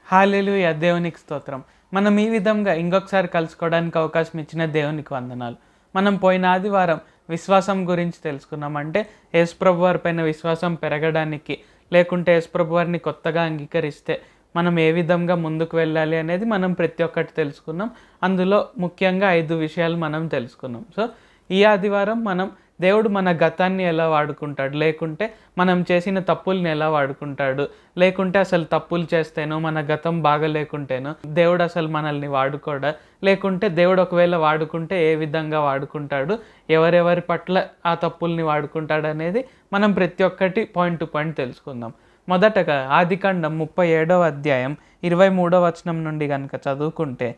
హల్లెలూయా! దేవునికి స్తోత్రం. మనం ఈ విధంగా ఇంకొకసారి కలుసుకోవడానికి అవకాశం ఇచ్చిన దేవునికి వందనాలు. మనం పోయిన ఆదివారం విశ్వాసం గురించి తెలుసుకున్నాం. అంటే యేసుప్రభు వారి పైన విశ్వాసం పెరగడానికి, లేకుంటే యేసుప్రభు వారిని కొత్తగా అంగీకరిస్తే మనం ఏ విధంగా ముందుకు వెళ్ళాలి అనేది మనం ప్రతి ఒక్కటి తెలుసుకున్నాం. అందులో ముఖ్యంగా 5 విషయాలు మనం తెలుసుకున్నాం. సో, ఈ ఆదివారం మనం దేవుడు మన గతాన్ని ఎలా వాడుకుంటాడు, లేకుంటే మనం చేసిన తప్పుల్ని ఎలా వాడుకుంటాడు, లేకుంటే అసలు తప్పులు చేస్తేనో మన గతం బాగలేకుంటేనో దేవుడు అసలు మనల్ని వాడుకోడా, లేకుంటే దేవుడు ఒకవేళ వాడుకుంటే ఏ విధంగా వాడుకుంటాడు, ఎవరెవరి పట్ల ఆ తప్పుల్ని వాడుకుంటాడు అనేది మనం ప్రతి ఒక్కటి పాయింట్ టు పాయింట్ తెలుసుకుందాం. మొదటగా ఆదికాండం 37వ అధ్యాయం 23వ వచనం నుండి గనుక చదువుకుంటే,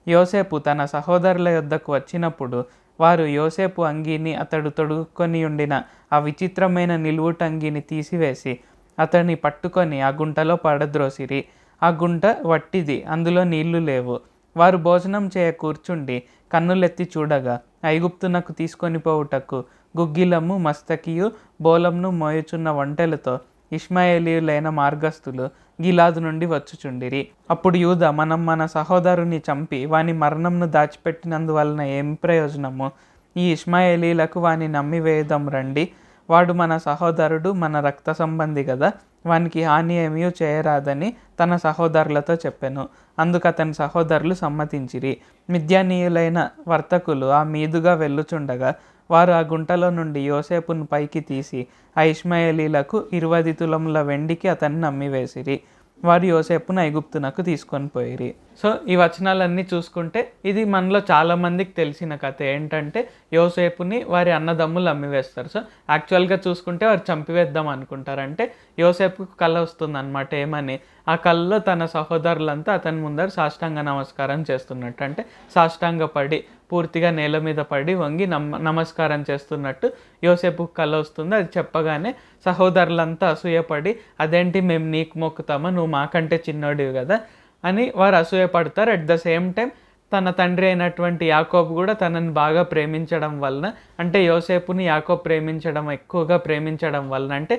యోసేపు తన సహోదరుల యొద్దకు వచ్చినప్పుడు వారు యోసేపు అంగీని అతడు తొడుక్కొని ఉండిన ఆ విచిత్రమైన నిలువుటంగీని తీసివేసి అతన్ని పట్టుకొని ఆ గుంటలో పడద్రోసిరి. ఆ గుంట వట్టిది, అందులో నీళ్లు లేవు. వారు భోజనం చేయ కూర్చుండి కన్నులెత్తి చూడగా ఐగుప్తునకు తీసుకొని పోవుటకు గుగ్గిలము, మస్తకియు, బోలంను మోయుచున్న ఒంటెలతో ఇష్మాయేలీయులైన మార్గస్థులు గిలాదు నుండి వచ్చుచుండిరి. అప్పుడు యూదా, మనం మన సహోదరుని చంపి వాని మరణంను దాచిపెట్టినందువలన ఏమి ప్రయోజనము? ఈ ఇష్మాయేలీలకు వాని నమ్మి వేయుదాం రండి. వాడు మన సహోదరుడు, మన రక్త సంబంధి కదా, వానికి హాని ఏమీ చేయరాదని తన సహోదరులతో చెప్పెను. అందుకు అతని సహోదరులు సమ్మతించిరి. మిద్యానీయులైన వర్తకులు ఆ మీదుగా వెళ్ళుచుండగా వారు ఆ గుంటలో నుండి యోసేపును పైకి తీసి ఆ ఇష్మాయేలీలకు 20 తులముల వెండికి అతన్ని అమ్మివేసిరి. వారు యోసేపును ఐగుప్తునకు తీసుకొని పోయిరి. సో ఈ వచనాలన్నీ చూసుకుంటే ఇది మనలో చాలామందికి తెలిసిన కథ. ఏంటంటే యోసేపుని వారి అన్నదమ్ములు అమ్మివేస్తారు. సో యాక్చువల్గా చూసుకుంటే వారు చంపివేద్దాం అనుకుంటారు. అంటే యోసేపుకు కళ వస్తుంది అనమాట. ఏమని? ఆ కళలో తన సహోదరులంతా అతని ముందర సాష్టాంగ నమస్కారం చేస్తున్నట్టు, అంటే సాష్టాంగ పడి పూర్తిగా నేల మీద పడి వంగి నమస్కారం చేస్తున్నట్టు యోసేపుకు కళ వస్తుంది. అది చెప్పగానే సహోదరులంతా అసూయపడి, అదేంటి మేము నీకు మొక్కుతామా, నువ్వు మాకంటే చిన్నోడివి కదా అని వారు అసూయపడతారు. అట్ ద సేమ్ టైం తన తండ్రి అయినటువంటి యాకోబు కూడా తనని బాగా ప్రేమించడం వలన, అంటే యోసేపుని యాకోబు ఎక్కువగా ప్రేమించడం వలన, అంటే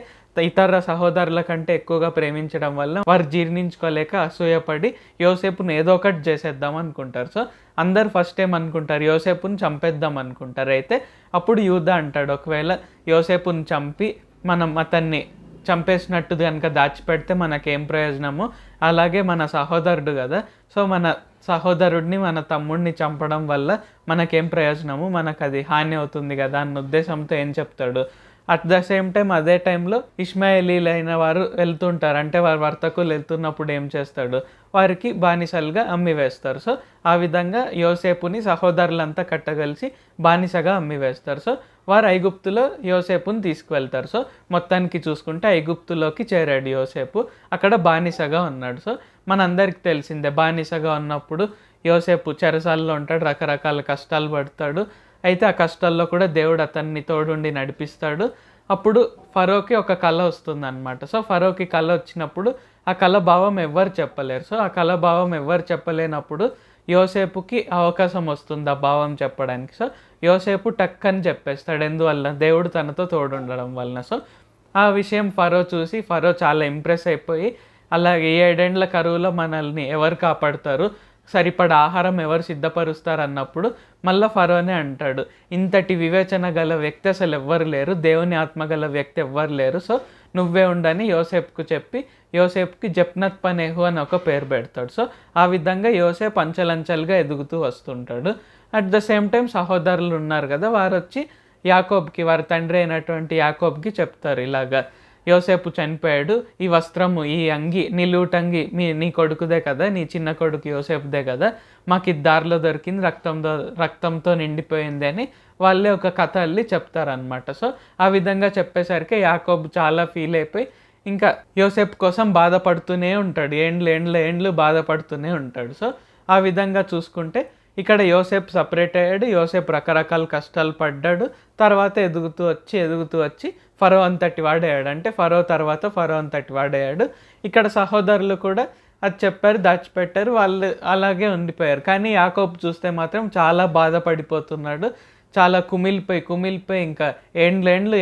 ఇతర సహోదరుల కంటే ఎక్కువగా ప్రేమించడం వలన వారు జీర్ణించుకోలేక అసూయపడి యోసేపుని ఏదో ఒకటి చేసేద్దాం అనుకుంటారు. సో అందరు ఫస్ట్ ఏమనుకుంటారు, యోసేపుని చంపేద్దాం అనుకుంటారు. అయితే అప్పుడు యూదా అంటాడు, ఒకవేళ యోసేపుని చంపి మనం అతన్ని చంపేసినట్టు కనుక దాచిపెడితే మనకేం ప్రయోజనము, అలాగే మన సహోదరుడు కదా, సో మన సహోదరుడిని, మన తమ్ముడిని చంపడం వల్ల మనకేం ప్రయోజనము, మనకు అది హాని అవుతుంది కదా అన్న ఉద్దేశంతో ఏం చెప్తాడు. అట్ ద సేమ్ టైం అదే టైంలో ఇష్మాయేలీలైన వారు వెళ్తుంటారు. అంటే వారు వర్తకులు వెళ్తున్నప్పుడు ఏం చేస్తాడు, వారికి బానిసలుగా అమ్మివేస్తారు. సో ఆ విధంగా యోసేపుని సహోదరులంతా కట్టగలిసి బానిసగా అమ్మివేస్తారు. సో వారు ఐగుప్తులో యోసేపుని తీసుకువెళ్తారు. సో మొత్తానికి చూసుకుంటే ఐగుప్తులోకి చేరాడు యోసేపు, అక్కడ బానిసగా ఉన్నాడు. సో మనందరికి తెలిసిందే, బానిసగా ఉన్నప్పుడు యోసేపు చెరసాలలో ఉంటాడు, రకరకాల కష్టాలు పడతాడు. అయితే ఆ కష్టాల్లో కూడా దేవుడు అతన్ని తోడుండి నడిపిస్తాడు. అప్పుడు ఫరోకి ఒక కళ వస్తుంది అనమాట. సో ఫరోకి కళ వచ్చినప్పుడు ఆ కళ భావం ఎవ్వరు చెప్పలేరు. సో ఆ కళ భావం ఎవ్వరు చెప్పలేనప్పుడు యోసేపుకి అవకాశం వస్తుంది ఆ భావం చెప్పడానికి. సో యోసేపు టక్ అని చెప్పేస్తాడు. ఎందువల్ల? దేవుడు తనతో తోడుండడం వలన. సో ఆ విషయం ఫరో చూసి, ఫరో చాలా ఇంప్రెస్ అయిపోయి, అలాగే ఈ 7 ఏండ్ల కరువులో మనల్ని ఎవరు కాపాడుతారు, సరిపడా ఆహారం ఎవరు సిద్ధపరుస్తారు అన్నప్పుడు మళ్ళీ ఫరోనే అంటాడు, ఇంతటి వివేచన గల వ్యక్తి అసలు ఎవ్వరు లేరు, దేవుని ఆత్మ గల వ్యక్తి ఎవ్వరు లేరు, సో నువ్వే ఉండని యోసేపుకు చెప్పి యోసేపుకి జప్నత్ పనేహు అని ఒక పేరు పెడతాడు. సో ఆ విధంగా యోసేపు అంచెలంచెలుగా ఎదుగుతూ వస్తుంటాడు. అట్ ద సేమ్ టైం సహోదరులు ఉన్నారు కదా, వారు వచ్చి యాకోబ్కి, వారి తండ్రి అయినటువంటి యాకోబ్కి చెప్తారు, ఇలాగా యోసేపు చనిపోయాడు, ఈ వస్త్రము, ఈ అంగి, నిలువుటంగి నీ కొడుకుదే కదా, నీ చిన్న కొడుకు యోసేపుదే కదా, మాకు ఇది దారిలో దొరికింది, రక్తంతో నిండిపోయింది అని వాళ్ళే ఒక కథ అల్లి చెప్తారనమాట. సో ఆ విధంగా చెప్పేసరికి యాకోబు చాలా ఫీల్ అయిపోయి ఇంకా యోసేపు కోసం బాధపడుతూనే ఉంటాడు, ఏండ్లు బాధపడుతూనే ఉంటాడు. సో ఆ విధంగా చూసుకుంటే ఇక్కడ యోసేపు సపరేట్ అయ్యాడు, యోసేపు రకరకాల కష్టాలు పడ్డాడు, తర్వాత ఎదుగుతూ వచ్చి ఫరో అంతటి వాడయ్యాడు. అంటే ఫరో తర్వాత ఫరో అంతటి వాడయ్యాడు. ఇక్కడ సహోదరులు కూడా అది చెప్పారు, దాచిపెట్టారు, వాళ్ళు అలాగే ఉండిపోయారు. కానీ యాకోబు చూస్తే మాత్రం చాలా బాధపడిపోతున్నాడు, చాలా కుమిలిపోయి ఇంకా ఏండ్లు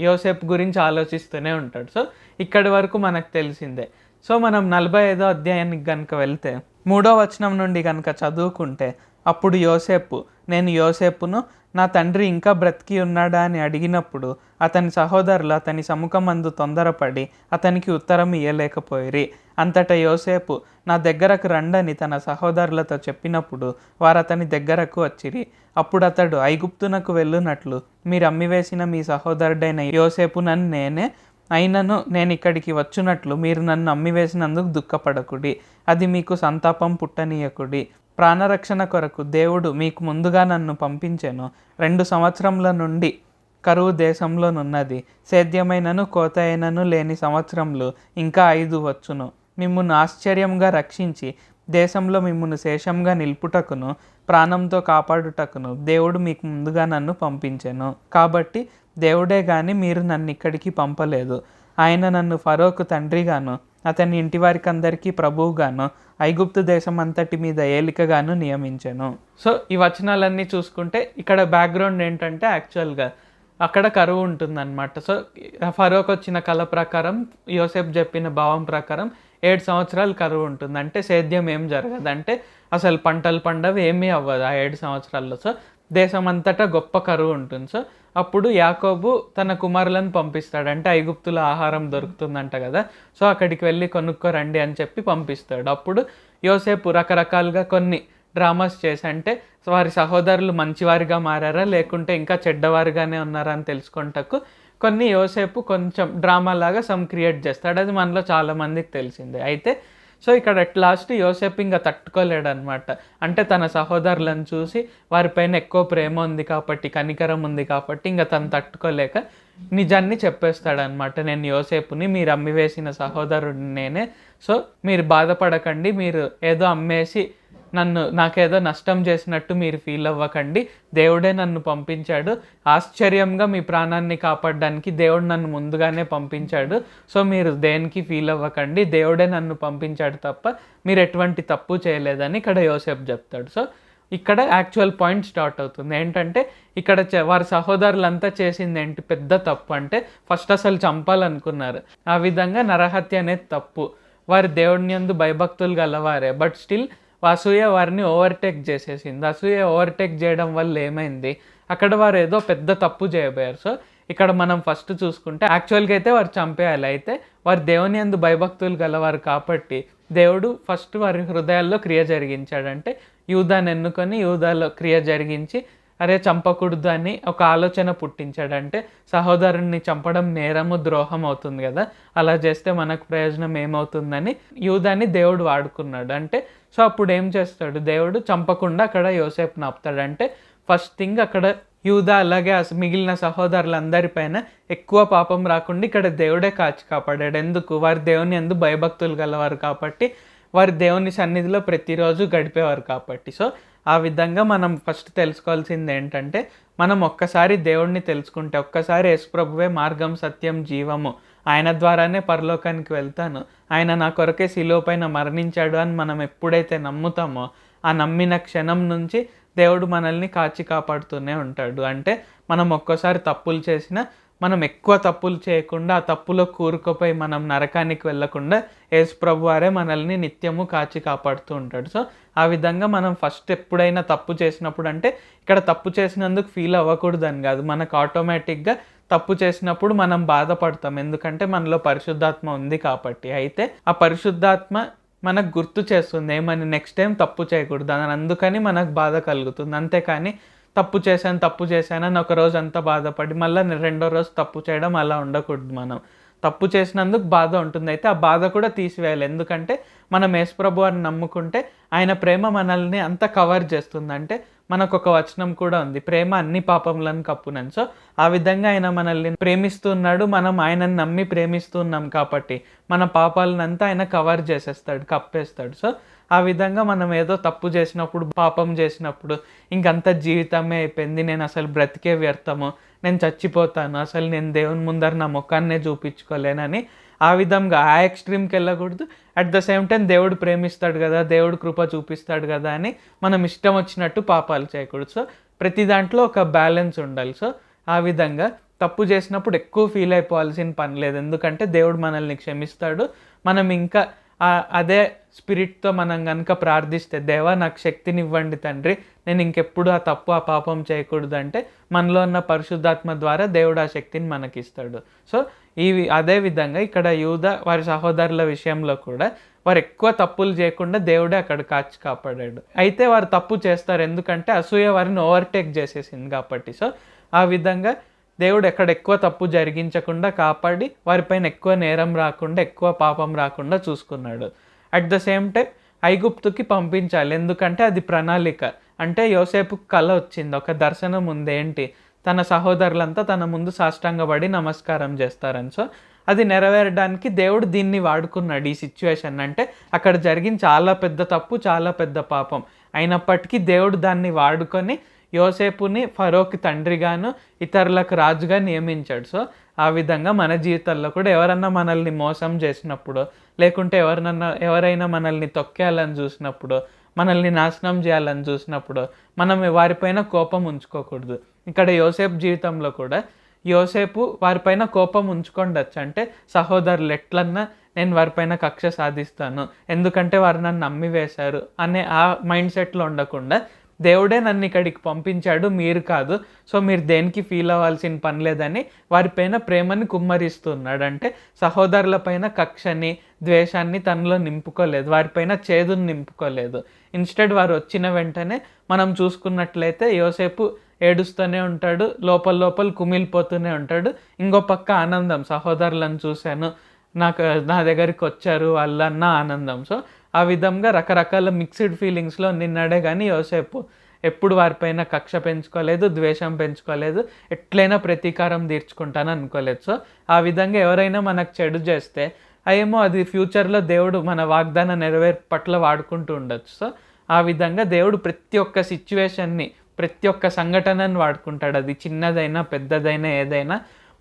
యోసేపు గురించి ఆలోచిస్తూనే ఉంటాడు. సో ఇక్కడి వరకు మనకు తెలిసిందే. సో మనం 45వ అధ్యాయానికి కనుక వెళ్తే 3వ వచనం నుండి కనుక చదువుకుంటే, అప్పుడు యోసేపు, నేను యోసేపును, నా తండ్రి ఇంకా బ్రతికి ఉన్నాడా అని అడిగినప్పుడు అతని సహోదరులు అతని సముఖమందు తొందరపడి అతనికి ఉత్తరం ఇయ్యలేకపోయిరి. అంతటా యోసేపు, నా దగ్గరకు రండని తన సహోదరులతో చెప్పినప్పుడు వారు అతని దగ్గరకు వచ్చిరి. అప్పుడు అతడు, ఐగుప్తునకు వెళ్ళునట్లు మీరు అమ్మివేసిన మీ సహోదరుడైన యోసేపునని నేనే, అయినను నేను ఇక్కడికి వచ్చునట్లు మీరు నన్ను అమ్మివేసినందుకు దుఃఖపడకుడి, అది మీకు సంతాపం పుట్టనీయకుడి. ప్రాణరక్షణ కొరకు దేవుడు మీకు ముందుగా నన్ను పంపించెను. 2 సంవత్సరముల నుండి కరువు దేశంలోనున్నది. సేద్యమైనను కోత అయినను లేని సంవత్సరములు ఇంకా 5 వచ్చును. మిమ్మును ఆశ్చర్యంగా రక్షించి దేశంలో మిమ్మును శేషంగా నిలుపుటకును ప్రాణంతో కాపాడుటకును దేవుడు మీకు ముందుగా నన్ను పంపించెను. కాబట్టి దేవుడే గాని మీరు నన్ను ఇక్కడికి పంపలేదు. ఆయన నన్ను ఫరోకు తండ్రిగాను అతని ఇంటి వారికి అందరికీ ప్రభువుగాను ఐగుప్తు దేశం అంతటి మీద ఏలికగాను నియమించెను. సో ఈ వచనాలన్నీ చూసుకుంటే ఇక్కడ బ్యాక్గ్రౌండ్ ఏంటంటే యాక్చువల్గా అక్కడ కరువు ఉంటుందన్నమాట. సో ఫరోకు వచ్చిన కళ ప్రకారం, యోసేపు చెప్పిన భావం ప్రకారం 7 సంవత్సరాలు కరువు ఉంటుంది. అంటే సేద్యం ఏం జరగదు, అంటే అసలు పంటలు పండవి, ఏమీ అవ్వదు ఆ 7 సంవత్సరాల్లో. సో దేశం అంతటా గొప్ప కరువు ఉంటుంది. సో అప్పుడు యాకోబు తన కుమారులను పంపిస్తాడు. అంటే ఐగుప్తులో ఆహారం దొరుకుతుందంట కదా, సో అక్కడికి వెళ్ళి కొనుక్కోరండి అని చెప్పి పంపిస్తాడు. అప్పుడు యోసేపు రకరకాలుగా కొన్ని డ్రామాస్ చేసి, అంటే వారి సహోదరులు మంచివారిగా మారారా లేకుంటే ఇంకా చెడ్డవారిగానే ఉన్నారా అని తెలుసుకుంటకు కొన్ని యోసేపు కొంచెం డ్రామా లాగా క్రియేట్ చేస్తాడు. అది మనలో చాలామందికి తెలిసిందే. అయితే సో ఇక్కడ అట్ లాస్ట్ యోసేపు ఇంకా తట్టుకోలేడు అనమాట. అంటే తన సహోదరులను చూసి వారిపైన ఎక్కువ ప్రేమ ఉంది కాబట్టి, కనికరం ఉంది కాబట్టి ఇంకా తను తట్టుకోలేక నిజాన్ని చెప్పేస్తాడనమాట. నేను యోసేపుని, మీరు అమ్మివేసిన సహోదరుడిని నేనే. సో మీరు బాధపడకండి, మీరు ఏదో అమ్మేసి నాకేదో నష్టం చేసినట్టు మీరు ఫీల్ అవ్వకండి. దేవుడే నన్ను పంపించాడు, ఆశ్చర్యంగా మీ ప్రాణాన్ని కాపాడడానికి దేవుడు నన్ను ముందుగానే పంపించాడు. సో మీరు దేనికి ఫీల్ అవ్వకండి, దేవుడే నన్ను పంపించాడు తప్ప మీరు ఎటువంటి తప్పు చేయలేదని ఇక్కడ యోసేపు చెప్తాడు. సో ఇక్కడ యాక్చువల్ పాయింట్ స్టార్ట్ అవుతుంది. ఏంటంటే ఇక్కడ వారి సహోదరులంతా చేసింది ఏంటి పెద్ద తప్పు అంటే, ఫస్ట్ అసలు చంపాలనుకున్నారు. ఆ విధంగా నరహత్య అనేది తప్పు. వారి దేవుని యందు భయభక్తులు గలవారే, బట్ స్టిల్ అసూయ వారిని ఓవర్టేక్ చేసేసింది. అసూయ ఓవర్టేక్ చేయడం వల్ల ఏమైంది, అక్కడ వారు ఏదో పెద్ద తప్పు చేయబోయారు. సో ఇక్కడ మనం ఫస్ట్ చూసుకుంటే యాక్చువల్గా అయితే వారు చంపేయాలి. అయితే వారు దేవుని యందు భయభక్తులు గలవారు కాబట్టి దేవుడు ఫస్ట్ వారి హృదయాల్లో క్రియ జరిగించాడు. అంటే యూదాను ఎన్నుకొని యూదాలో క్రియ జరిగించి, అరే చంపకూడదు అని ఒక ఆలోచన పుట్టించాడు. అంటే సహోదరుణ్ణి చంపడం నేరము, ద్రోహం అవుతుంది కదా, అలా చేస్తే మనకు ప్రయోజనం ఏమవుతుందని యూదాని దేవుడు వాడుకున్నాడు. అంటే సో అప్పుడు ఏం చేస్తాడు దేవుడు, చంపకుండా అక్కడ యోసేపుని ఆపుతాడు. అంటే ఫస్ట్ థింగ్ అక్కడ యూదా అలాగే మిగిలిన సహోదరులందరిపైన ఎక్కువ పాపం రాకుండా ఇక్కడ దేవుడే కాచి కాపాడాడు. ఎందుకు, వారి దేవుని యందు భయభక్తులు గలవారు కాబట్టి, వారి దేవుని సన్నిధిలో ప్రతిరోజు గడిపేవారు కాబట్టి. సో ఆ విధంగా మనం ఫస్ట్ తెలుసుకోవాల్సింది ఏంటంటే, మనం ఒక్కసారి దేవుణ్ణి తెలుసుకుంటే, ఒక్కసారి యేసుప్రభువే మార్గం, సత్యం, జీవము, ఆయన ద్వారానే పరలోకానికి వెళ్తాను, ఆయన నా కొరకే శిలువ పైన మరణించాడు అని మనం ఎప్పుడైతే నమ్ముతామో, ఆ నమ్మిన క్షణం నుంచి దేవుడు మనల్ని కాచి కాపాడుతూనే ఉంటాడు. అంటే మనం ఒక్కోసారి తప్పులు చేసినా మనం ఎక్కువ తప్పులు చేయకుండా, ఆ తప్పులో కూరుకుపోయి మనం నరకానికి వెళ్ళకుండా యేసుప్రభు వారే మనల్ని నిత్యము కాచి కాపాడుతూ ఉంటాడు. సో ఆ విధంగా మనం ఫస్ట్ ఎప్పుడైనా తప్పు చేసినప్పుడు, అంటే ఇక్కడ తప్పు చేసినందుకు ఫీల్ అవ్వకూడదని కాదు, మనకు ఆటోమేటిక్గా తప్పు చేసినప్పుడు మనం బాధపడతాం, ఎందుకంటే మనలో పరిశుద్ధాత్మ ఉంది కాబట్టి. అయితే ఆ పరిశుద్ధాత్మ మనకు గుర్తు చేస్తుంది ఏమని, నెక్స్ట్ టైం తప్పు చేయకూడదు అని, అందుకని మనకు బాధ కలుగుతుంది. అంతేకాని తప్పు చేశానని ఒక రోజు అంతా బాధపడి మళ్ళీ రెండో రోజు తప్పు చేయడం అలా ఉండకూడదు. మనం తప్పు చేసినందుకు బాధ ఉంటుంది, అయితే ఆ బాధ కూడా తీసివేయాలి. ఎందుకంటే మనం యేసుప్రభు వారిని నమ్ముకుంటే ఆయన ప్రేమ మనల్ని అంతా కవర్ చేస్తుంది. అంటే మనకు ఒక వచనం కూడా ఉంది, ప్రేమ అన్ని పాపములను కప్పునని. సో ఆ విధంగా ఆయన మనల్ని ప్రేమిస్తున్నాడు, మనం ఆయనని నమ్మి ప్రేమిస్తున్నాం కాబట్టి మన పాపాలనంతా ఆయన కవర్ చేసేస్తాడు, కప్పేస్తాడు. సో ఆ విధంగా మనం ఏదో తప్పు చేసినప్పుడు, పాపం చేసినప్పుడు ఇంకంత జీవితమే అయిపోయింది, నేను అసలు బ్రతికే వ్యర్థము, నేను చచ్చిపోతాను, అసలు నేను దేవుని ముందర నా ముఖాన్నే చూపించుకోలేనని ఆ విధంగా ఆ ఎక్స్ట్రీమ్కి వెళ్ళకూడదు. అట్ ద సేమ్ టైం దేవుడు ప్రేమిస్తాడు కదా, దేవుడు కృప చూపిస్తాడు కదా అని మనం ఇష్టం వచ్చినట్టు పాపాలు చేయకూడదు. సో ప్రతి దాంట్లో ఒక బ్యాలెన్స్ ఉండాలి. సో ఆ విధంగా తప్పు చేసినప్పుడు ఎక్కువ ఫీల్ అయిపోవాల్సిన పని లేదు, ఎందుకంటే దేవుడు మనల్ని క్షమిస్తాడు, మనం ఇంకా అదే స్పిరిట్తో మనం కనుక ప్రార్థిస్తే, దేవా నాకు శక్తినివ్వండి తండ్రి, నేను ఇంకెప్పుడు ఆ తప్పు ఆ పాపం చేయకూడదు అంటే, మనలో ఉన్న పరిశుద్ధాత్మ ద్వారా దేవుడు ఆ శక్తిని మనకిస్తాడు. సో అదే విధంగా ఇక్కడ యూదా వారి సహోదరుల విషయంలో కూడా వారు ఎక్కువ తప్పులు చేయకుండా దేవుడే అక్కడ కాచి కాపాడాడు. అయితే వారు తప్పు చేస్తారు, ఎందుకంటే అసూయ వారిని ఓవర్టేక్ చేసేసింది కాబట్టి. సో ఆ విధంగా దేవుడు ఎక్కడ ఎక్కువ తప్పు జరిగించకుండా కాపాడి వారిపైన ఎక్కువ నేరం రాకుండా, ఎక్కువ పాపం రాకుండా చూసుకున్నాడు. అట్ ద సేమ్ టైం ఐగుప్తుకి పంపించాలి, ఎందుకంటే అది ప్రణాళిక. అంటే యోసేపుకి కల వచ్చింది, ఒక దర్శనం ఉంది, ఏంటి, తన సహోదరులంతా తన ముందు సాష్టాంగపడి నమస్కారం చేస్తారని. సో అది నెరవేరడానికి దేవుడు దీన్ని వాడుకున్నాడు, ఈ సిచ్యువేషన్. అంటే అక్కడ జరిగిన చాలా పెద్ద తప్పు, చాలా పెద్ద పాపం అయినప్పటికీ దేవుడు దాన్ని వాడుకొని యోసేపుని ఫరోకి తండ్రిగాను, ఇతరులకు రాజుగా నియమించాడు. సో ఆ విధంగా మన జీవితాల్లో కూడా ఎవరన్నా మనల్ని మోసం చేసినప్పుడు, లేకుంటే ఎవరైనా మనల్ని తొక్కేయాలని చూసినప్పుడు, మనల్ని నాశనం చేయాలని చూసినప్పుడు మనం వారిపైన కోపం ఉంచుకోకూడదు. ఇక్కడ యోసేపు జీవితంలో కూడా యోసేపు వారిపైన కోపం ఉంచుకోండొచ్చు. అంటే సహోదరులు ఎట్లన్నా నేను వారిపైన కక్ష సాధిస్తాను, ఎందుకంటే వారు నన్ను నమ్మి వేశారు అనే ఆ మైండ్ సెట్లో ఉండకుండా, దేవుడే నన్ను ఇక్కడికి పంపించాడు, మీరు కాదు, సో మీరు దేనికి ఫీల్ అవ్వాల్సిన పని లేదని వారిపైన ప్రేమని కుమ్మరిస్తున్నాడు. అంటే సహోదరుల పైన కక్షని, ద్వేషాన్ని తనలో నింపుకోలేదు, వారిపైన చేదుని నింపుకోలేదు. ఇన్స్టెడ్ వారు వచ్చిన వెంటనే మనం చూసుకున్నట్లయితే యోసేపు ఏడుస్తూనే ఉంటాడు, లోపల కుమిలిపోతూనే ఉంటాడు. ఇంకో పక్క ఆనందం, సహోదరులను చూశాను, నా దగ్గరికి వచ్చారు వాళ్ళన్న ఆనందం. సో ఆ విధంగా రకరకాల మిక్స్డ్ ఫీలింగ్స్లో నిన్నాడే కానీ యోసేపు ఎప్పుడు వారిపైన కక్ష పెంచుకోలేదు, ద్వేషం పెంచుకోలేదు, ఎట్లయినా ప్రతీకారం తీర్చుకుంటాను అనుకోలేదు. సో ఆ విధంగా ఎవరైనా మనకు చెడు చేస్తే ఏమో అది ఫ్యూచర్లో దేవుడు మన వాగ్దాన నెరవేర్పు పట్ల వాడుకుంటూ ఉండొచ్చు. సో ఆ విధంగా దేవుడు ప్రతి ఒక్క సిచ్యువేషన్ని, ప్రతి ఒక్క సంఘటనను వాడుకుంటాడు. అది చిన్నదైనా పెద్దదైనా ఏదైనా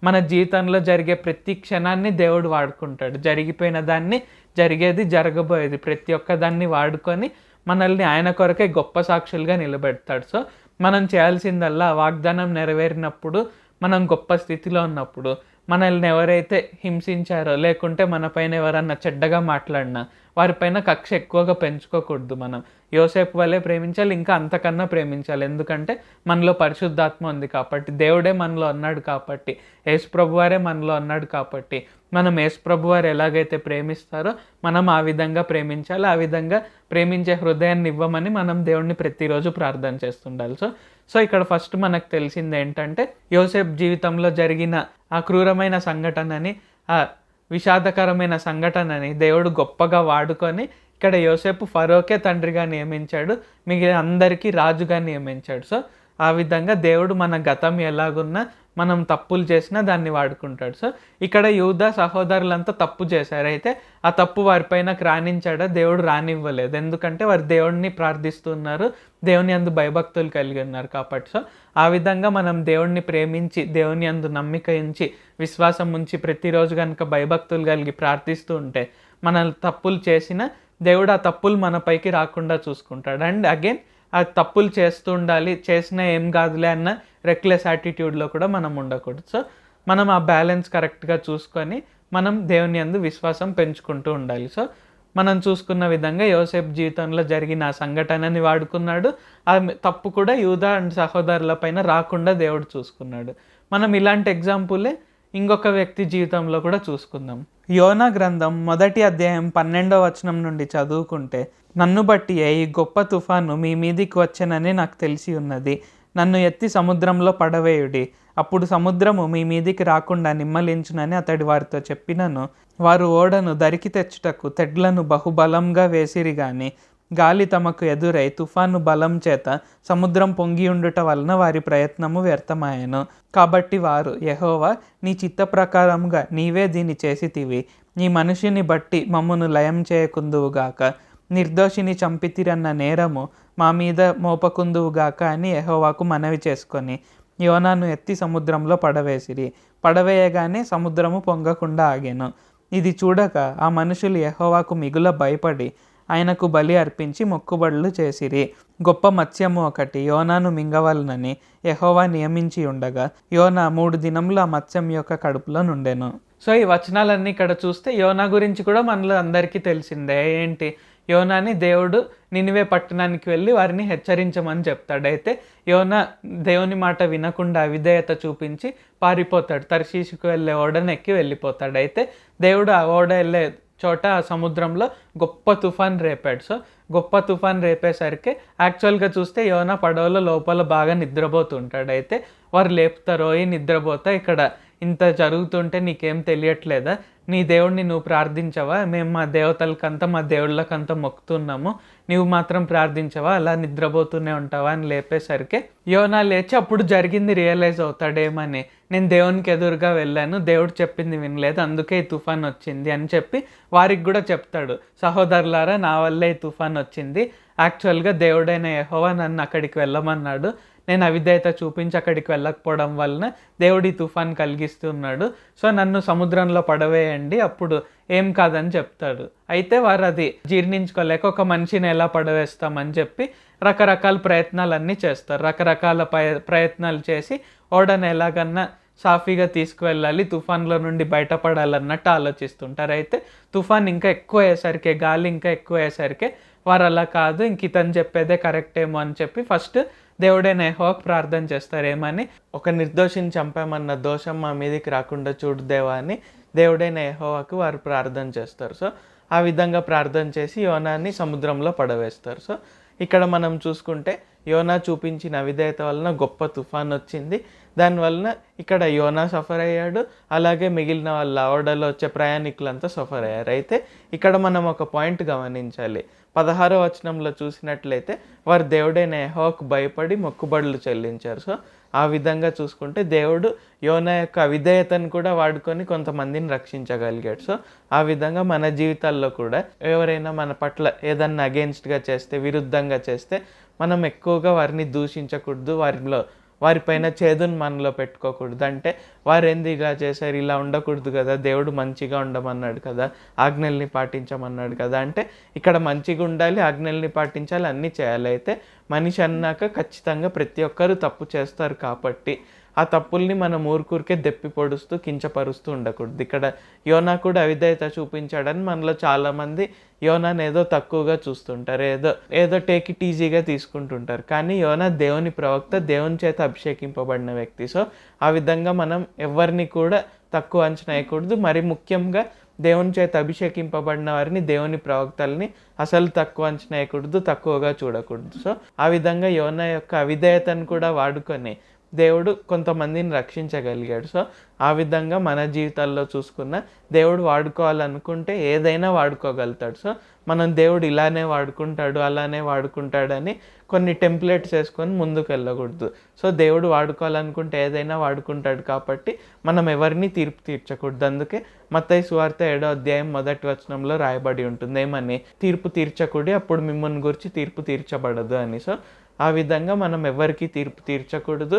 మన జీవితంలో జరిగే ప్రతి క్షణాన్ని దేవుడు వాడుకుంటాడు. జరిగిపోయిన దాన్ని, జరిగేది, జరగబోయేది ప్రతి ఒక్క దాన్ని వాడుకొని మనల్ని ఆయన కొరకే గొప్ప సాక్షులుగా నిలబెడతాడు. సో మనం చేయాల్సిందల్లా వాగ్దానం నెరవేరినప్పుడు, మనం గొప్ప స్థితిలో ఉన్నప్పుడు, మనల్ని ఎవరైతే హింసించారో, లేకుంటే మన పైన ఎవరన్నా చెడ్డగా మాట్లాడినా వారిపైన కక్ష ఎక్కువగా పెంచుకోకూడదు. మనం యోసేపు వల్లే ప్రేమించాలి, ఇంకా అంతకన్నా ప్రేమించాలి. ఎందుకంటే మనలో పరిశుద్ధాత్మ ఉంది కాబట్టి, దేవుడే మనలో ఉన్నాడు కాబట్టి, యేసుప్రభు వారే మనలో ఉన్నాడు కాబట్టి, మనం యేసుప్రభు వారు ఎలాగైతే ప్రేమిస్తారో మనం ఆ విధంగా ప్రేమించాలి. ఆ విధంగా ప్రేమించే హృదయాన్ని ఇవ్వమని మనం దేవుణ్ణి ప్రతిరోజు ప్రార్థన చేస్తుండాలి. సో ఇక్కడ ఫస్ట్ మనకు తెలిసింది ఏంటంటే, యోసేపు జీవితంలో జరిగిన ఆ క్రూరమైన సంఘటనని, ఆ విషాదకరమైన సంఘటనని దేవుడు గొప్పగా వాడుకొని ఇక్కడ యోసేపు ఫరోకే తండ్రిగా నియమించాడు, మిగిలిన అందరికీ రాజుగా నియమించాడు. సో ఆ విధంగా దేవుడు మన గతం ఎలాగున్నా, మనం తప్పులు చేసినా దాన్ని వాడుకుంటాడు. సో ఇక్కడ యూదా సహోదరులంతా తప్పు చేశారు, అయితే ఆ తప్పు వారిపైన రాణించాడా? దేవుడు రానివ్వలేదు, ఎందుకంటే వారు దేవుడిని ప్రార్థిస్తున్నారు, దేవుని యందు భయభక్తులు కలిగి ఉన్నారు కాబట్టి. సో ఆ విధంగా మనం దేవుడిని ప్రేమించి, దేవుని యందు నమ్మిక ఉంచి, విశ్వాసం ఉంచి ప్రతిరోజు కనుక భయభక్తులు కలిగి ప్రార్థిస్తూ ఉంటే, మన తప్పులు చేసిన దేవుడు ఆ తప్పులు మన పైకి రాకుండా చూసుకుంటాడు. అండ్ అగైన్ ఆ తప్పులు చేస్తూ ఉండాలి, చేసినా ఏం కాదులే అన్న రెక్లెస్ యాటిట్యూడ్లో కూడా మనం ఉండకూడదు. సో మనం ఆ బ్యాలెన్స్ కరెక్ట్గా చూసుకొని మనం దేవుని యందు విశ్వాసం పెంచుకుంటూ ఉండాలి. సో మనం చూసుకున్న విధంగా యోసేపు జీవితంలో జరిగిన ఆ సంఘటనని వాడుకున్నాడు, ఆ తప్పు కూడా యూదా అండ్ సహోదరుల పైన రాకుండా దేవుడు చూసుకున్నాడు. మనం ఇలాంటి ఎగ్జాంపులే ఇంకొక వ్యక్తి జీవితంలో కూడా చూసుకుందాం. యోనా గ్రంథం 1వ అధ్యాయం 12వ వచనం నుండి చదువుకుంటే, నన్ను బట్టి ఈ గొప్ప తుఫాను మీ మీదికి వచ్చెనని నాకు తెలిసి ఉన్నది, నన్ను ఎత్తి సముద్రంలో పడవేయుడి, అప్పుడు సముద్రము మీ మీదికి రాకుండా నిమ్మలించునని అతడి వారితో చెప్పినను. వారు ఓడను దరికి తెచ్చుటకు తెడ్లను బహుబలంగా వేసిరి గాని, గాలి తమకు ఎదురై తుఫాను బలం చేత సముద్రం పొంగి ఉండుట వలన వారి ప్రయత్నము వ్యర్థమాయెను. కాబట్టి వారు, యెహోవా నీ చిత్త ప్రకారముగా నీవే దీన్ని చేసితివి, నీ మనిషిని బట్టి మమ్మును లయం చేయకుందువుగాక, నిర్దోషిని చంపితిరన్న నేరము మా మీద మోపకుందువుగాక అని యెహోవాకు మనవి చేసుకొని యోనాను ఎత్తి సముద్రంలో పడవేసిరి. పడవేయగానే సముద్రము పొంగకుండా ఆగెను. ఇది చూడక ఆ మనుషులు యెహోవాకు మిగుల భయపడి ఆయనకు బలి అర్పించి మొక్కుబడులు చేసిరి. గొప్ప మత్స్యము ఒకటి యోనాను మింగవలనని యెహోవా నియమించి ఉండగా యోనా 3 దినములు ఆ మత్స్యం యొక్క కడుపులో నుండెను. సో ఈ వచనాలన్నీ ఇక్కడ చూస్తే యోనా గురించి కూడా మనలో అందరికీ తెలిసిందే. ఏంటి, యోనాని దేవుడు నినివే పట్టణానికి వెళ్ళి వారిని హెచ్చరించమని చెప్తాడు. అయితే యోనా దేవుని మాట వినకుండా అవిధేయత చూపించి పారిపోతాడు. తర్షీషుకు వెళ్ళే ఓడను ఎక్కి వెళ్ళిపోతాడు. అయితే దేవుడు ఆ ఓడ వెళ్ళే చోట ఆ సముద్రంలో గొప్ప తుఫాన్ రేపాడు. సో గొప్ప తుఫాన్ రేపేసరికి యాక్చువల్గా చూస్తే యోనా పడవలో లోపల బాగా నిద్రపోతుంటాడు. అయితే వారు లేపుతారో ఈ నిద్రపోతా, ఇక్కడ ఇంత జరుగుతుంటే నీకేం తెలియట్లేదా, నీ దేవుడిని నువ్వు ప్రార్థించవా, మేము మా దేవతలకంతా మా దేవుళ్ళకంతా మొక్కుతున్నాము, నువ్వు మాత్రం ప్రార్థించవా, అలా నిద్రపోతూనే ఉంటావా అని లేపేసరికి యోనా లేచి అప్పుడు జరిగింది రియలైజ్ అవుతాడేమని, నేను దేవునికి ఎదురుగా వెళ్ళాను, దేవుడు చెప్పింది వినలేదు, అందుకే ఈ తుఫాన్ వచ్చింది అని చెప్పి వారికి కూడా చెప్తాడు. సహోదరులారా, నా వల్లే ఈ తుఫాన్ వచ్చింది, యాక్చువల్గా దేవుడైన యెహోవా నన్ను అక్కడికి వెళ్ళమన్నాడు, నేను అవిధేయత చూపించి అక్కడికి వెళ్ళకపోవడం వలన దేవుడి తుఫాన్ కలిగిస్తున్నాడు, సో నన్ను సముద్రంలో పడవేయండి, అప్పుడు ఏం కాదని చెప్తాడు. అయితే వారు అది జీర్ణించుకోలేక ఒక మనిషిని ఎలా పడవేస్తామని చెప్పి రకరకాల ప్రయత్నాలన్నీ చేస్తారు. రకరకాల ప్రయత్నాలు చేసి ఓడను ఎలాగన్నా సాఫీగా తీసుకువెళ్ళాలి, తుఫాన్లో నుండి బయటపడాలన్నట్టు ఆలోచిస్తుంటారు. అయితే తుఫాన్ ఇంకా ఎక్కువ అయ్యేసరికి, గాలి ఇంకా ఎక్కువ అయ్యేసరికి వారు అలా కాదు, ఇంక ఇతను చెప్పేదే కరెక్ట్ ఏమో అని చెప్పి ఫస్ట్ దేవుడైన యెహోవాకు ప్రార్థన చేస్తారు. ఏమని, ఒక నిర్దోషిని చంపామన్న దోషం మా మీదకి రాకుండా చూడు దేవా అని దేవుడైన యెహోవాకు వారు ప్రార్థన చేస్తారు. సో ఆ విధంగా ప్రార్థన చేసి యోనాని సముద్రంలో పడవేస్తారు. సో ఇక్కడ మనం చూసుకుంటే యోనా చూపించిన అవిధేయత వలన గొప్ప తుఫాన్ వచ్చింది. దానివలన ఇక్కడ యోనా సఫర్ అయ్యాడు, అలాగే మిగిలిన వాళ్ళ ఓడలో వచ్చే ప్రయాణికులంతా సఫర్ అయ్యారు. అయితే ఇక్కడ మనం ఒక పాయింట్ గమనించాలి. 16వ వచనంలో చూసినట్లయితే వారు దేవుడైన యెహోవాకు భయపడి మొక్కుబడులు చెల్లించారు. సో ఆ విధంగా చూసుకుంటే దేవుడు యోనా యొక్క అవిధేయతను కూడా వాడుకొని కొంతమందిని రక్షించగలిగాడు. సో ఆ విధంగా మన జీవితాల్లో కూడా ఎవరైనా మన పట్ల ఏదన్నా అగెన్స్ట్గా చేస్తే, విరుద్ధంగా చేస్తే మనం ఎక్కువగా వారిని దూషించకూడదు, వారిపైన చేదును మనలో పెట్టుకోకూడదు. అంటే వారేంది ఇలా చేశారు, ఇలా ఉండకూడదు కదా, దేవుడు మంచిగా ఉండమన్నాడు కదా, ఆజ్ఞల్ని పాటించమన్నాడు కదా, అంటే ఇక్కడ మంచిగా ఉండాలి, ఆజ్ఞల్ని పాటించాలి, అన్నీ చేయాలి. అయితే మనిషి అన్నాక ఖచ్చితంగా ప్రతి ఒక్కరూ తప్పు చేస్తారు కాబట్టి ఆ తప్పుల్ని మనం ఊరికే దెప్పి పొడుస్తూ కించపరుస్తూ ఉండకూడదు. ఇక్కడ యోనా కూడా అవిధేయత చూపించాడని మనలో చాలామంది యోనాని ఏదో తక్కువగా చూస్తుంటారు, ఏదో టేక్ ఇట్ ఈజీగా తీసుకుంటుంటారు. కానీ యోనా దేవుని ప్రవక్త, దేవుని చేత అభిషేకింపబడిన వ్యక్తి. సో ఆ విధంగా మనం ఎవరిని కూడా తక్కువ అంచనా వేయకూడదు. మరి ముఖ్యంగా దేవుని చేత అభిషేకింపబడిన వారిని, దేవుని ప్రవక్తల్ని అసలు తక్కువ అంచనా వేయకూడదు, తక్కువగా చూడకూడదు. సో ఆ విధంగా యోనా యొక్క అవిధేయతను కూడా వాడుకొని దేవుడు కొంతమందిని రక్షించగలిగాడు. సో ఆ విధంగా మన జీవితాల్లో చూసుకున్న దేవుడు వాడుకోవాలనుకుంటే ఏదైనా వాడుకోగలుగుతాడు. సో మనం దేవుడు ఇలానే వాడుకుంటాడు, అలానే వాడుకుంటాడని కొన్ని టెంప్లెట్స్ వేసుకొని ముందుకు వెళ్ళకూడదు. సో దేవుడు వాడుకోవాలనుకుంటే ఏదైనా వాడుకుంటాడు కాబట్టి మనం ఎవరిని తీర్పు తీర్చకూడదు. అందుకే మత్తయి సువార్త 7వ అధ్యాయం 1వ వచనంలో రాయబడి ఉంటుంది, ఏమని, తీర్పు తీర్చకూడి అప్పుడు మిమ్మల్ని గురించి తీర్పు తీర్చబడదు అని. సో ఆ విధంగా మనం ఎవరికి తీర్పు తీర్చకూడదు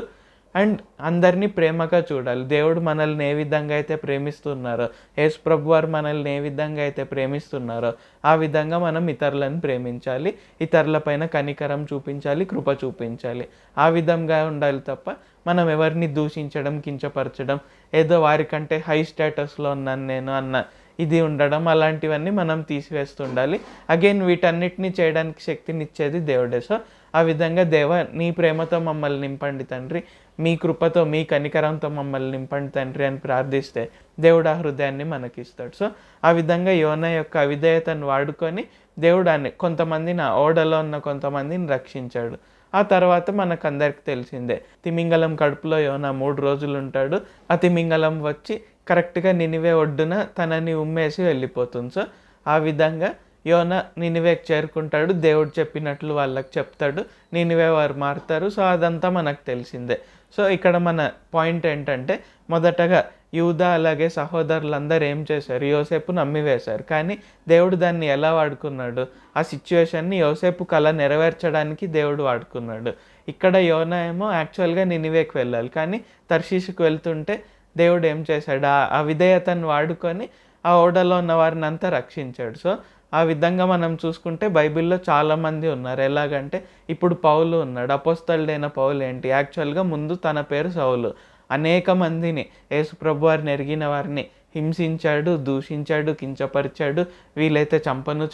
అండ్ అందరినీ ప్రేమగా చూడాలి. దేవుడు మనల్ని ఏ విధంగా అయితే ప్రేమిస్తున్నారో, యేసు ప్రభు వారు మనల్ని ఏ విధంగా అయితే ప్రేమిస్తున్నారో ఆ విధంగా మనం ఇతరులను ప్రేమించాలి, ఇతరులపైన కనికరం చూపించాలి, కృప చూపించాలి. ఆ విధంగా ఉండాలి తప్ప మనం ఎవరిని దూషించడం, కించపరచడం, ఏదో వారికంటే హై స్టేటస్లో ఉన్నాను నేను అన్న ఇది ఉండడం, అలాంటివన్నీ మనం తీసివేస్తుండాలి. అగైన్ వీటన్నిటిని చేయడానికి శక్తినిచ్చేది దేవుడే. సో ఆ విధంగా దేవా, నీ ప్రేమతో మమ్మల్ని నింపండి తండ్రి, మీ కృపతో, మీ కనికరంతో మమ్మల్ని నింపండి తండ్రి అని ప్రార్థిస్తే దేవుడు ఆ హృదయాన్ని మనకిస్తాడు. సో ఆ విధంగా యోనా యొక్క అవిధేయతను వాడుకొని దేవుడు కొంతమందిని, ఆ ఓడలో ఉన్న కొంతమందిని రక్షించాడు. ఆ తర్వాత మనకందరికి తెలిసిందే, తిమింగలం కడుపులో యోనా 3 రోజులు ఉంటాడు. ఆ తిమింగలం వచ్చి కరెక్ట్గా నినివే ఒడ్డున తనని ఉమ్మేసి వెళ్ళిపోతుంది. సో ఆ విధంగా యోనా నినివేకి చేరుకుంటాడు, దేవుడు చెప్పినట్లు వాళ్ళకి చెప్తాడు, నినివే వారు మారుతారు. సో అదంతా మనకు తెలిసిందే. సో ఇక్కడ మన పాయింట్ ఏంటంటే, మొదటగా యూదా అలాగే సహోదరులందరూ ఏం చేశారు, యోసేపు నమ్మివేశారు. కానీ దేవుడు దాన్ని ఎలా వాడుకున్నాడు, ఆ సిచ్యువేషన్ని యోసేపు కళ నెరవేర్చడానికి దేవుడు వాడుకున్నాడు. ఇక్కడ యోనా ఏమో యాక్చువల్గా నినివేకి వెళ్ళాలి, కానీ తర్షీషుకు వెళ్తుంటే దేవుడు ఏం చేశాడు, ఆ విధేయతను వాడుకొని ఆ ఓడలో ఉన్న వారిని అంతా రక్షించాడు. సో ఆ విధంగా మనం చూసుకుంటే బైబిల్‌లో చాలామంది ఉన్నారు. ఎలాగంటే ఇప్పుడు పౌలు ఉన్నాడు. అపోస్తలుడైన పౌలు ఏంటి యాక్చువల్‌గా ముందు తన పేరు సౌలు. అనేక మందిని యేసు ప్రభువారిని ఎరిగిన వారిని హింసించాడు, దూషించాడు, కించపరిచాడు. వీలైతే చంపాడు.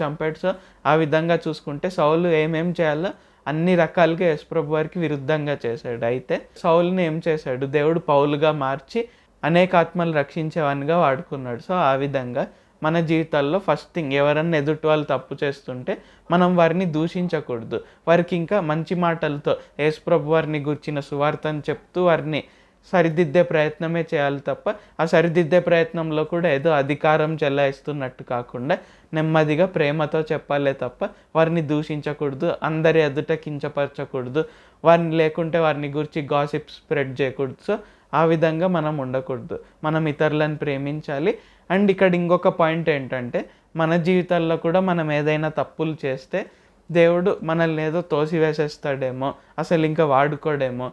సో, ఆ విధంగా చూసుకుంటే సౌలు ఏమేం చేయాలో అన్ని రకాలుగా యేసు ప్రభువారికి విరుద్ధంగా చేశాడు. అయితే సౌలుని ఏం చేశాడు? దేవుడు పౌలుగా మార్చి అనేక ఆత్మలు రక్షించేవానిగా వాడుకున్నాడు. సో, ఆ విధంగా మన జీవితాల్లో ఫస్ట్ థింగ్ ఎవరన్నా ఎదుటి వాళ్ళు తప్పు చేస్తుంటే మనం వారిని దూషించకూడదు. వారికి ఇంకా మంచి మాటలతో యేసు ప్రభువారిని గూర్చిన సువార్తను చెప్తూ వారిని సరిదిద్దే ప్రయత్నమే చేయాలి తప్ప, ఆ సరిదిద్దే ప్రయత్నంలో కూడా ఏదో అధికారం చెలాయిస్తున్నట్టు కాకుండా నెమ్మదిగా ప్రేమతో చెప్పాలే తప్ప వారిని దూషించకూడదు, అందరి ఎదుట కించపరచకూడదు, లేకుంటే వారిని గురించి గాసిప్ స్ప్రెడ్ చేయకూడదు. సో, ఆ విధంగా మనం ఉండకూడదు. మనం ఇతరులను ప్రేమించాలి. అండ్ ఇక్కడ ఇంకొక పాయింట్ ఏంటంటే, మన జీవితాల్లో కూడా మనం ఏదైనా తప్పులు చేస్తే దేవుడు మనల్ని ఏదో తోసివేసేస్తాడేమో, అసలు ఇంకా వాడుకోడేమో.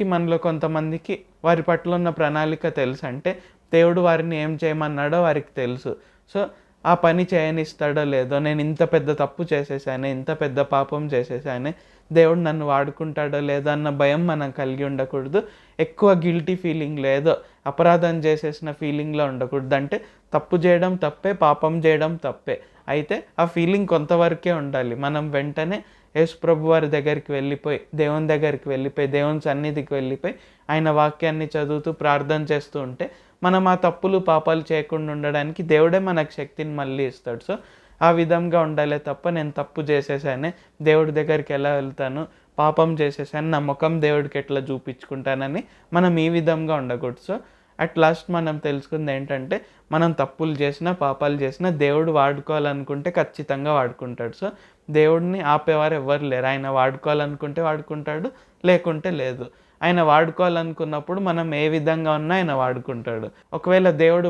మనలో కొంతమందికి వారి పట్ల ఉన్న ప్రణాళిక తెలుసు. అంటే దేవుడు వారిని ఏం చేయమన్నాడో వారికి తెలుసు. సో, ఆ పని చేయనిస్తాడో లేదో, నేను ఇంత పెద్ద తప్పు చేసేసానే, ఇంత పెద్ద పాపం చేసేసానే, దేవుడు నన్ను వాడుకుంటాడో లేదో అన్న భయం మనం కలిగి ఉండకూడదు. ఎక్కువ గిల్టీ ఫీలింగ్‌లో ఏదో అపరాధం చేసేసిన ఫీలింగ్‌లో ఉండకూడదు. అంటే తప్పు చేయడం తప్పే, పాపం చేయడం తప్పే. అయితే ఆ ఫీలింగ్ కొంతవరకే ఉండాలి. మనం వెంటనే యేసు ప్రభువారి దగ్గరికి వెళ్ళిపోయి, దేవుని దగ్గరికి వెళ్ళిపోయి, దేవుని సన్నిధికి వెళ్ళిపోయి, ఆయన వాక్యాన్ని చదువుతూ ప్రార్థన చేస్తూ ఉంటే మనం ఆ తప్పులు, పాపాలు చేయకుండా ఉండడానికి దేవుడే మనకు శక్తిని మళ్ళీ ఇస్తాడు. సో, ఆ విధంగా ఉండాలే తప్ప నేను తప్పు చేసేసానే, దేవుడి దగ్గరికి ఎలా వెళ్తాను, పాపం చేసేసాను, నా ముఖం దేవుడికి ఎట్లా చూపించుకుంటానని మనం ఈ విధంగా ఉండకూడదు. సో, అట్ లాస్ట్ మనం తెలుసుకుంది ఏంటంటే, మనం తప్పులు చేసినా, పాపాలు చేసినా దేవుడు వాడుకోవాలనుకుంటే ఖచ్చితంగా వాడుకుంటాడు. సో, దేవుడిని ఆపేవారు ఎవ్వరు లేరు. ఆయన వాడుకోవాలనుకుంటే వాడుకుంటాడు, లేకుంటే లేదు. ఆయన వాడుకోవాలనుకున్నప్పుడు మనం ఏ విధంగా ఉన్నా ఆయన వాడుకుంటాడు. ఒకవేళ దేవుడు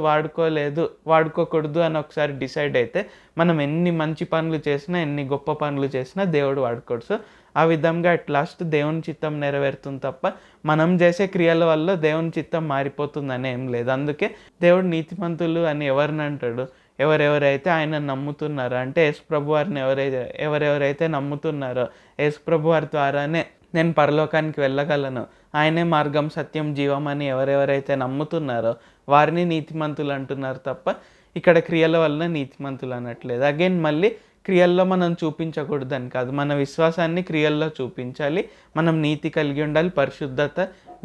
వాడుకోకూడదు అని ఒకసారి డిసైడ్ అయితే మనం ఎన్ని మంచి పనులు చేసినా, ఎన్ని గొప్ప పనులు చేసినా దేవుడు వాడుకోడు. సో, ఆ విధంగా అట్ లాస్ట్ దేవుని చిత్తం నెరవేరుతుంది తప్ప మనం చేసే క్రియల వల్ల దేవుని చిత్తం మారిపోతుందని ఏం లేదు. అందుకే దేవుడు నీతిమంతులు అని ఎవరిని అంటాడు? ఎవరెవరైతే ఆయనను నమ్ముతున్నారో, అంటే యేసు ప్రభువారిని ఎవరెవరైతే నమ్ముతున్నారో, యేసు ప్రభువారి ద్వారానే నేను పరలోకానికి వెళ్ళగలను, ఆయనే మార్గం, సత్యం, జీవం అని ఎవరెవరైతే నమ్ముతున్నారో వారిని నీతిమంతులు అంటున్నారు తప్ప ఇక్కడ క్రియల వల్ల నీతిమంతులు అనట్లేదు. అగైన్ మళ్ళీ క్రియల్లో మనం చూపించకూడదని కాదు, మన విశ్వాసాన్ని క్రియల్లో చూపించాలి. మనం నీతి కలిగి ఉండాలి, పరిశుద్ధత,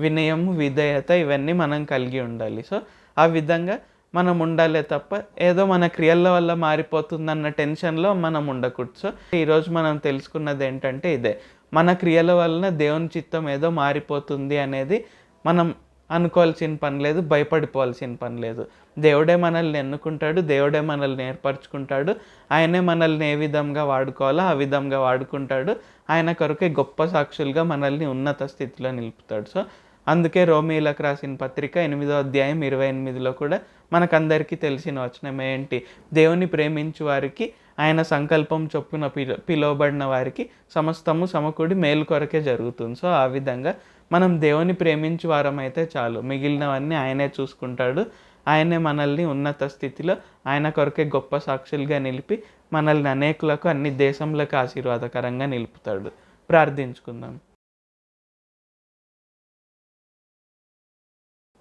వినయము, విధేయత ఇవన్నీ మనం కలిగి ఉండాలి. సో, ఆ విధంగా మనం ఉండాలే తప్ప ఏదో మన క్రియల వల్ల మారిపోతుందన్న టెన్షన్‌లో మనం ఉండకూడదు. సో, ఈరోజు మనం తెలుసుకున్నది ఏంటంటే ఇదే. మన క్రియల వలన దేవుని చిత్తం ఏదో మారిపోతుంది అనేది మనం అనుకోవాల్సిన పని లేదు, భయపడిపోవాల్సిన పని లేదు. దేవుడే మనల్ని ఎన్నుకుంటాడు, దేవుడే మనల్ని ఏర్పరచుకుంటాడు. ఆయనే మనల్ని ఏ విధంగా వాడుకోవాలో ఆ విధంగా వాడుకుంటాడు. ఆయన కొరకే గొప్ప సాక్షులుగా మనల్ని ఉన్నత స్థితిలో నిలుపుతాడు. సో, అందుకే రోమీయులకు రాసిన పత్రిక 8వ అధ్యాయం 28లో కూడా మనకందరికీ తెలిసిన వచనం ఏంటి? దేవుని ప్రేమించు వారికి, ఆయన సంకల్పం చొప్పున పిలువబడిన వారికి సమస్తము సమకూడి మేలు కొరకే జరుగుతుంది. సో, ఆ విధంగా మనం దేవుని ప్రేమించు వారమైతే చాలు, మిగిలినవన్నీ ఆయనే చూసుకుంటాడు. ఆయనే మనల్ని ఉన్నత స్థితిలో ఆయన కొరకే గొప్ప సాక్షులుగా నిలిపి మనల్ని అనేకులకు, అన్ని దేశములకు ఆశీర్వాదకరంగా నిలుపుతాడు. ప్రార్థించుకుందాం.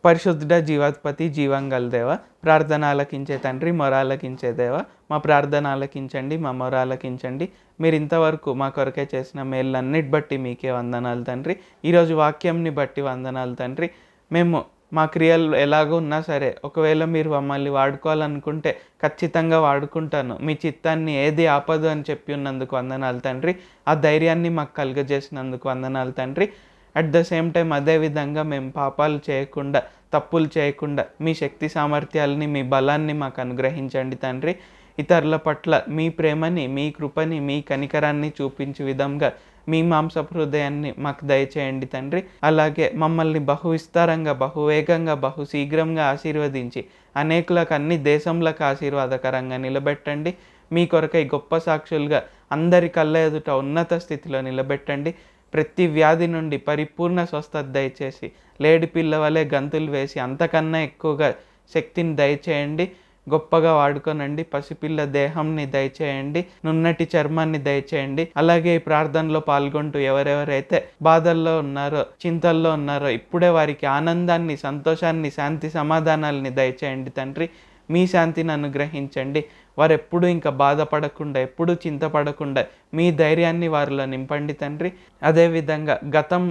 పరిశుద్ధుడ, జీవాధిపతి, జీవంగల దేవ, ప్రార్థన ఆలకించే తండ్రి, మొర ఆలకించే దేవ, మా ప్రార్థన ఆలకించండి, మా మొర ఆలకించండి. మీరు ఇంతవరకు మా కొరకే చేసిన మేళ్ళన్నిటి బట్టి మీకే వందనాలు తండ్రి. ఈరోజు వాక్యంని బట్టి వందనాలు తండ్రి. మేము మా క్రియలు ఎలాగో ఉన్నా సరే, ఒకవేళ మీరు మమ్మల్ని వాడుకోవాలనుకుంటే ఖచ్చితంగా వాడుకుంటాను, మీ చిత్తాన్ని ఏది ఆపదు అని చెప్పి ఉన్నందుకు వందనాలు తండ్రి. ఆ ధైర్యాన్ని మాకు కలుగజేసినందుకు వందనాలు తండ్రి. అట్ ద సేమ్ టైం అదేవిధంగా మేము పాపాలు చేయకుండా, తప్పులు చేయకుండా మీ శక్తి సామర్థ్యాలని, మీ బలాన్ని మాకు అనుగ్రహించండి తండ్రి. ఇతరుల పట్ల మీ ప్రేమని, మీ కృపని, మీ కనికరాన్ని చూపించే విధంగా మీ మాంసపు హృదయాన్ని మాకు దయచేయండి తండ్రి. అలాగే మమ్మల్ని బహు విస్తారంగా, బహువేగంగా, బహు శీఘ్రంగా ఆశీర్వదించి అనేకులకు, అన్ని దేశంలకు ఆశీర్వాదకరంగా నిలబెట్టండి. మీ కొరకై గొప్ప సాక్షులుగా అందరి కళ్ళ ఎదుట ఉన్నత స్థితిలో నిలబెట్టండి. ప్రతి వ్యాధి నుండి పరిపూర్ణ స్వస్థత దయచేసి లేడి పిల్ల వలె గంతులు వేసి అంతకన్నా ఎక్కువగా శక్తిని దయచేయండి. గొప్పగా వాడుకోనండి. పసిపిల్ల దేహంని దయచేయండి, నున్నటి చర్మాన్ని దయచేయండి. అలాగే ఈ ప్రార్థనలో పాల్గొంటూ ఎవరెవరైతే బాధల్లో ఉన్నారో, చింతల్లో ఉన్నారో, ఇప్పుడే వారికి ఆనందాన్ని, సంతోషాన్ని, శాంతి సమాధానాలని దయచేయండి తండ్రి. మీ శాంతిని అనుగ్రహించండి. వారు ఎప్పుడూ ఇంకా బాధపడకుండా, ఎప్పుడూ చింతపడకుండా మీ ధైర్యాన్ని వారిలో నింపండి తండ్రి. అదేవిధంగా గతం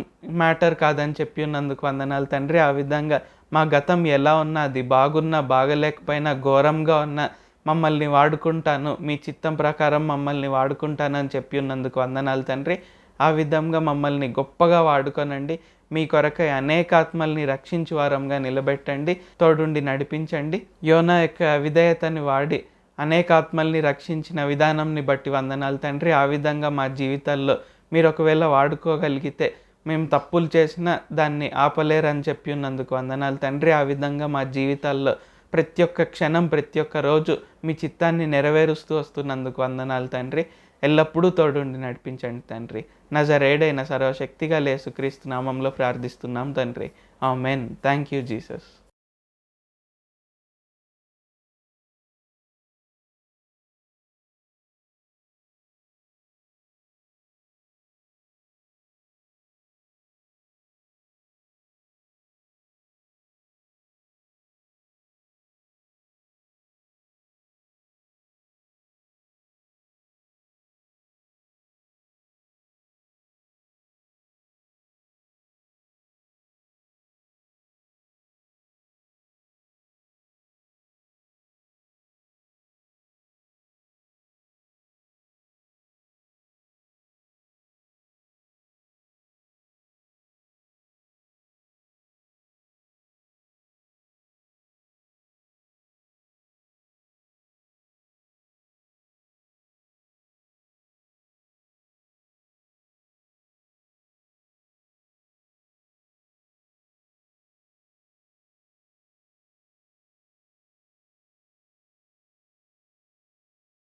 మ్యాటర్ కాదని చెప్పి ఉన్నందుకు వందనాలు తండ్రి. ఆ విధంగా మా గతం ఎలా ఉన్నా, అది బాగున్నా బాగలేకపోయినా, ఘోరంగా ఉన్నా మమ్మల్ని వాడుకుంటాను, మీ చిత్తం ప్రకారం మమ్మల్ని వాడుకుంటానని చెప్పి ఉన్నందుకు వందనాలు తండ్రి. ఆ విధంగా మమ్మల్ని గొప్పగా వాడుకోనండి. మీ కొరకై అనేక ఆత్మల్ని రక్షించు వారంగా నిలబెట్టండి, తోడుండి నడిపించండి. యోనా యొక్క విధేయతని వాడి అనేక ఆత్మల్ని రక్షించిన విధానంని బట్టి వందనాలు తండ్రి. ఆ విధంగా మా జీవితాల్లో మీరు ఒకవేళ వాడుకోగలిగితే, మేము తప్పులు చేసినా దాన్ని ఆపలేరని చెప్పి ఉన్నందుకు వందనాలు తండ్రి. ఆ విధంగా మా జీవితాల్లో ప్రతి ఒక్క క్షణం, ప్రతి ఒక్క రోజు మీ చిత్తాన్ని నెరవేరుస్తూ వస్తున్నందుకు వందనాలు తండ్రి. ఎల్లప్పుడూ తోడుండి నడిపించండి తండ్రి. నజరేయుడైన సర్వశక్తిగల యేసుక్రీస్తు నామంలో ప్రార్థిస్తున్నాం తండ్రి. ఆమేన్. Thank you Jesus.